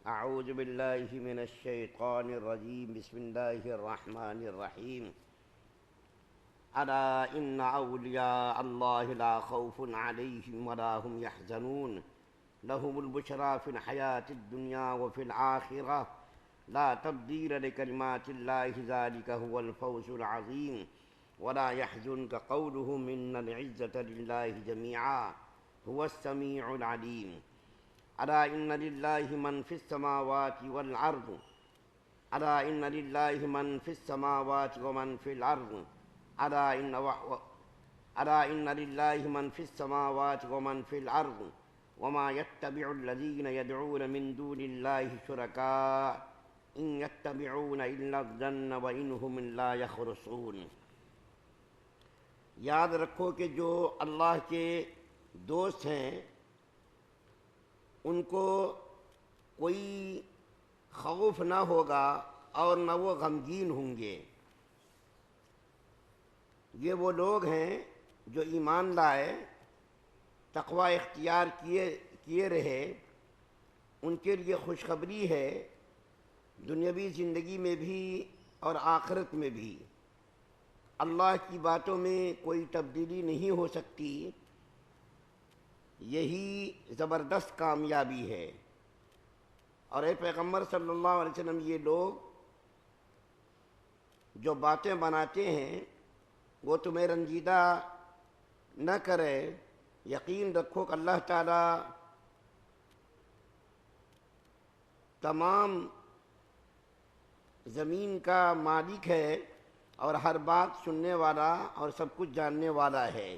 أعوذ بالله من الشيطان الرجيم بسم الله الرحمن الرحيم ألا إن أولياء الله لا خوف عليهم ولا هم يحزنون لهم البشرى في الحياة الدنيا وفي الآخرة لا تبديل لكلمات الله ذلك هو الفوز العظيم ولا يحزنك قولهم إن العزة لله جميعا هو السميع العليم ألا إن لله من في السماوات والأرض ألا إن لله من في السماوات ومن في الأرض ألا إن لله من في السماوات ومن في الأرض وما يتبع الذين يدعون من دون الله شركاء إن يتبعون إلا الظن وإن هم لا يخرصون۔ یاد رکھو کہ جو اللہ کے دوست ہیں ان کو کوئی خوف نہ ہوگا اور نہ وہ غمگین ہوں گے۔ یہ وہ لوگ ہیں جو ایمان لائے، تقوی اختیار کیے رہے، ان کے لیے خوشخبری ہے دنیاوی زندگی میں بھی اور آخرت میں بھی۔ اللہ کی باتوں میں کوئی تبدیلی نہیں ہو سکتی، یہی زبردست کامیابی ہے۔ اور اے پیغمبر صلی اللہ علیہ وسلم، یہ لوگ جو باتیں بناتے ہیں وہ تمہیں رنجیدہ نہ کرے، یقین رکھو کہ اللہ تعالیٰ تمام زمین کا مالک ہے اور ہر بات سننے والا اور سب کچھ جاننے والا ہے۔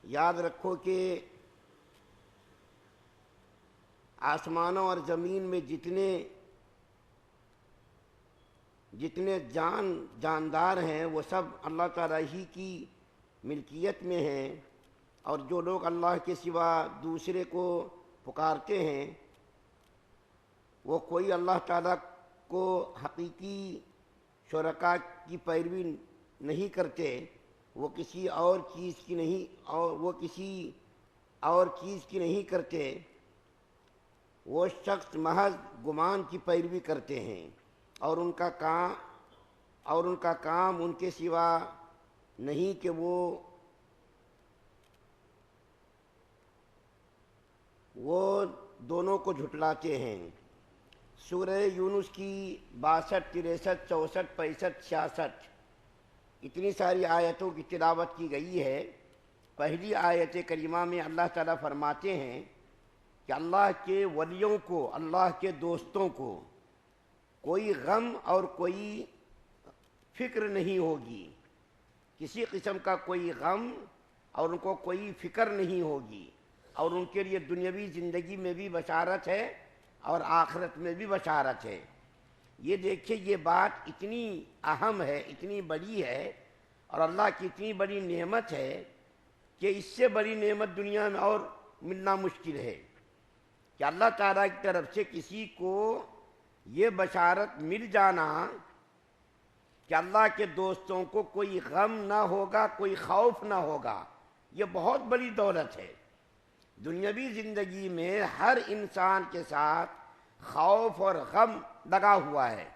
یاد رکھو کہ آسمانوں اور زمین میں جتنے جاندار ہیں وہ سب اللہ تعالیٰ ہی کی ملکیت میں ہیں، اور جو لوگ اللہ کے سوا دوسرے کو پکارتے ہیں وہ کوئی اللہ تعالیٰ کو حقیقی شرکاء کی پیروی نہیں کرتے، وہ کسی اور چیز کی نہیں کرتے، وہ شخص محض گمان کی پیروی کرتے ہیں، اور ان کا کام ان کے سوا نہیں کہ وہ دونوں کو جھٹلاتے ہیں۔ سورہ یونس کی 62، 63، 64، 65، 66 اتنی ساری آیتوں کی تلاوت کی گئی ہے۔ پہلی آیت کریمہ میں اللہ تعالیٰ فرماتے ہیں کہ اللہ کے ولیوں کو، اللہ کے دوستوں کو کوئی غم اور کوئی فکر نہیں ہوگی، کسی قسم کا کوئی غم اور ان کو کوئی فکر نہیں ہوگی، اور ان کے لیے دنیاوی زندگی میں بھی بشارت ہے اور آخرت میں بھی بشارت ہے۔ یہ دیکھیں، یہ بات اتنی اہم ہے، اتنی بڑی ہے، اور اللہ کی اتنی بڑی نعمت ہے کہ اس سے بڑی نعمت دنیا میں اور ملنا مشکل ہے کہ اللہ تعالیٰ کی طرف سے کسی کو یہ بشارت مل جانا کہ اللہ کے دوستوں کو کوئی غم نہ ہوگا، کوئی خوف نہ ہوگا۔ یہ بہت بڑی دولت ہے۔ دنیاوی زندگی میں ہر انسان کے ساتھ خوف اور غم لگا ہوا ہے۔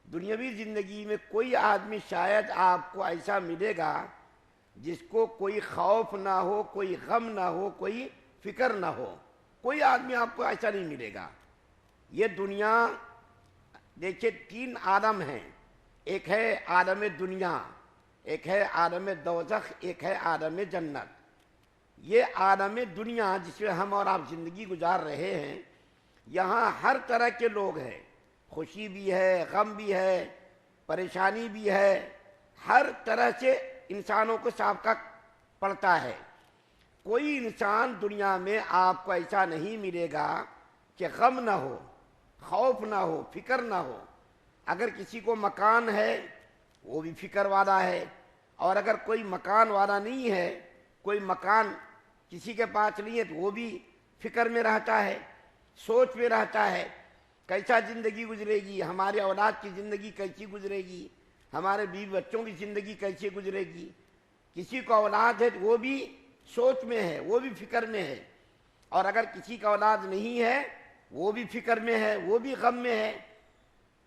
دنیاوی زندگی میں کوئی آدمی شاید آپ کو ایسا ملے گا جس کو کوئی خوف نہ ہو، کوئی غم نہ ہو، کوئی فکر نہ ہو۔ کوئی آدمی آپ کو ایسا نہیں ملے گا۔ یہ دنیا دیکھیں، 3 عالم ہیں، ایک ہے عالم دنیا، ایک ہے عالم دوزخ، ایک ہے عالم جنت۔ یہ عالم دنیا جس میں ہم اور آپ زندگی گزار رہے ہیں، یہاں ہر طرح کے لوگ ہیں، خوشی بھی ہے، غم بھی ہے، پریشانی بھی ہے، ہر طرح سے انسانوں کو سابقہ پڑتا ہے۔ کوئی انسان دنیا میں آپ کو ایسا نہیں ملے گا کہ غم نہ ہو، خوف نہ ہو، فکر نہ ہو۔ اگر کسی کو مکان ہے وہ بھی فکر والا ہے، اور اگر کوئی مکان والا نہیں ہے، کوئی مکان کسی کے پاس نہیں ہے، تو وہ بھی فکر میں رہتا ہے، سوچ میں رہتا ہے کیسا زندگی گزرے گی، ہمارے اولاد کی زندگی کیسی گزرے گی، ہمارے بیوی بچوں کی زندگی کیسے گزرے گی۔ کسی کو اولاد ہے تو وہ بھی سوچ میں ہے، وہ بھی فکر میں ہے، اور اگر کسی کا اولاد نہیں ہے وہ بھی فکر میں ہے، وہ بھی غم میں ہے۔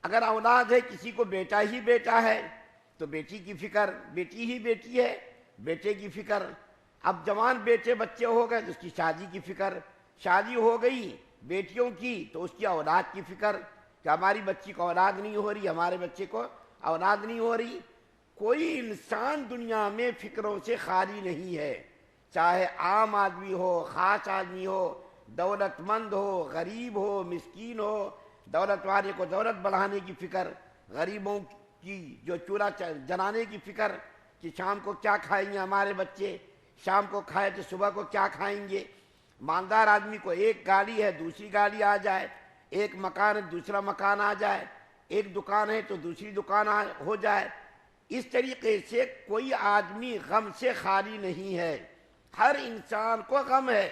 اگر اولاد ہے، کسی کو بیٹا ہی بیٹا ہے تو بیٹی کی فکر، بیٹی ہی بیٹی ہے بیٹے کی فکر۔ اب جوان بیٹے بچے ہو گئے تو اس کی شادی کی فکر، شادی ہو گئی بیٹیوں کی تو اس کی اولاد کی فکر کہ ہماری بچی کو اولاد نہیں ہو رہی، ہمارے بچے کو اولاد نہیں ہو رہی۔ کوئی انسان دنیا میں فکروں سے خالی نہیں ہے، چاہے عام آدمی ہو، خاص آدمی ہو، دولت مند ہو، غریب ہو، مسکین ہو۔ دولت والے کو دولت بڑھانے کی فکر، غریبوں کی جو چولہا جلانے کی فکر کہ شام کو کیا کھائیں گے ہمارے بچے، شام کو کھائے تو صبح کو کیا کھائیں گے۔ مالدار آدمی کو ایک گاڑی ہے دوسری گاڑی آ جائے، ایک مکان ہے دوسرا مکان آ جائے، ایک دکان ہے تو دوسری دکان ہو جائے۔ اس طریقے سے کوئی آدمی غم سے خالی نہیں ہے، ہر انسان کو غم ہے۔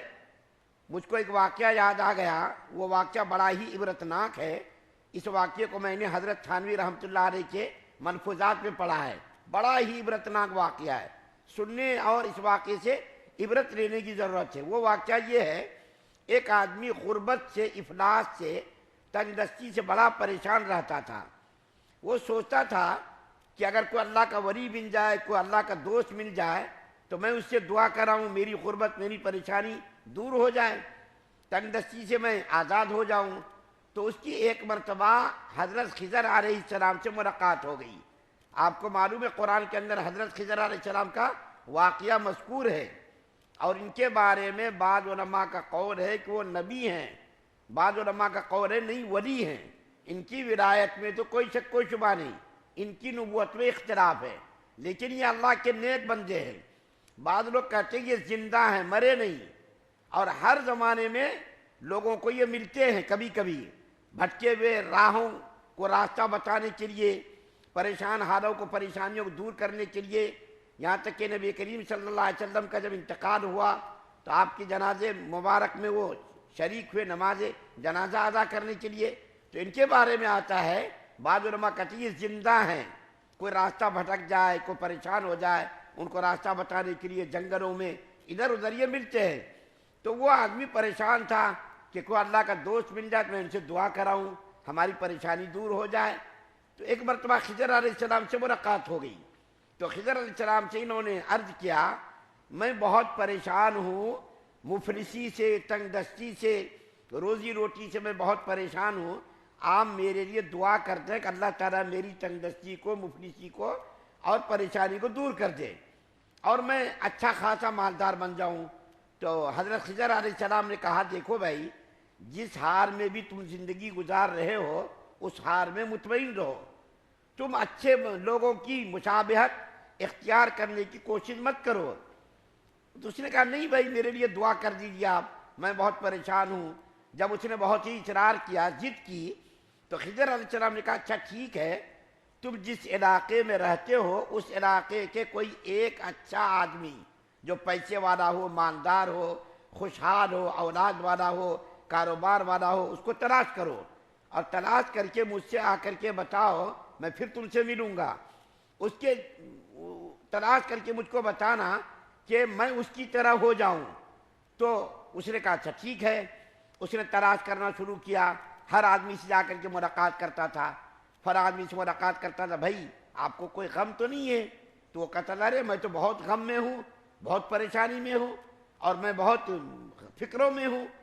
مجھ کو ایک واقعہ یاد آ گیا، وہ واقعہ بڑا ہی عبرتناک ہے۔ اس واقعے کو میں نے حضرت تھانوی رحمۃ اللہ علیہ کے ملفوظات میں پڑھا ہے، بڑا ہی عبرتناک واقعہ ہے، سننے اور اس واقعے سے عبرت لینے کی ضرورت ہے۔ وہ واقعہ یہ ہے، ایک آدمی غربت سے، افلاس سے، تنگ دستی سے بڑا پریشان رہتا تھا۔ وہ سوچتا تھا کہ اگر کوئی اللہ کا ولی مل جائے، کوئی اللہ کا دوست مل جائے تو میں اس سے دعا کراؤں، میری غربت، میری پریشانی دور ہو جائے، تنگ دستی سے میں آزاد ہو جاؤں۔ تو اس کی ایک مرتبہ حضرت خضر علیہ السلام سے ملاقات ہو گئی۔ آپ کو معلوم ہے قرآن کے اندر حضرت خضر علیہ السلام کا واقعہ مذکور ہے، اور ان کے بارے میں بعض علماء کا قول ہے کہ وہ نبی ہیں، بعض علماء کا قول ہے نہیں ولی ہیں۔ ان کی ولایت میں تو کوئی شک کوئی شبہ نہیں، ان کی نبوت میں اختلاف ہے، لیکن یہ اللہ کے نیک بندے ہیں۔ بعض لوگ کہتے ہیں یہ زندہ ہیں، مرے نہیں، اور ہر زمانے میں لوگوں کو یہ ملتے ہیں، کبھی کبھی بھٹکے ہوئے راہوں کو راستہ بتانے کے لیے، پریشان حالوں کو، پریشانیوں کو دور کرنے کے لیے۔ یہاں تک کہ نبی کریم صلی اللہ علیہ وسلم کا جب انتقال ہوا تو آپ کی جنازے مبارک میں وہ شریک ہوئے نماز جنازہ ادا کرنے کے لیے۔ تو ان کے بارے میں آتا ہے، بعض علماء کہتے ہیں یہ زندہ ہیں، کوئی راستہ بھٹک جائے، کوئی پریشان ہو جائے، ان کو راستہ بتانے کے لیے جنگلوں میں ادھر ادھر یہ ملتے ہیں۔ تو وہ آدمی پریشان تھا کہ کوئی اللہ کا دوست مل جائے تو میں ان سے دعا کراؤں، ہماری پریشانی دور ہو جائے۔ تو ایک مرتبہ خضر علیہ السلام سے ملاقات ہو گئی، تو خضر علیہ السلام سے انہوں نے عرض کیا میں بہت پریشان ہوں، مفلسی سے، تنگ دستی سے، روزی روٹی سے میں بہت پریشان ہوں، آپ میرے لیے دعا کرتے ہیں کہ اللہ تعالیٰ میری تنگ دستی کو، مفلسی کو اور پریشانی کو دور کر دے اور میں اچھا خاصا مالدار بن جاؤں۔ تو حضرت خضر علیہ السلام نے کہا دیکھو بھائی، جس حال میں بھی تم زندگی گزار رہے ہو اس حال میں مطمئن رہو، تم اچھے لوگوں کی مشابہت اختیار کرنے کی کوشش مت کرو۔ تو اس نے کہا نہیں بھائی میرے لیے دعا کر دیجیے آپ، میں بہت پریشان ہوں۔ جب اس نے بہت ہی اصرار کیا، ضد کی، تو خضر علیہ السلام نے کہا اچھا ٹھیک ہے، تم جس علاقے میں رہتے ہو اس علاقے کے کوئی ایک اچھا آدمی جو پیسے والا ہو، مالدار ہو، خوشحال ہو، اولاد والا ہو، کاروبار والا ہو، اس کو تلاش کرو اور تلاش کر کے مجھ سے آ کر کے بتاؤ، میں پھر تم سے ملوں گا۔ اس کے تلاش کر کے مجھ کو بتانا کہ میں اس کی طرح ہو جاؤں۔ تو اس نے کہا اچھا ٹھیک ہے۔ اس نے تلاش کرنا شروع کیا، ہر آدمی سے جا کر کے ملاقات کرتا تھا، ہر آدمی سے ملاقات کرتا تھا، بھائی آپ کو کوئی غم تو نہیں ہے؟ تو وہ کہتا تھا ارے میں تو بہت غم میں ہوں، بہت پریشانی میں ہوں اور میں بہت فکروں میں ہوں۔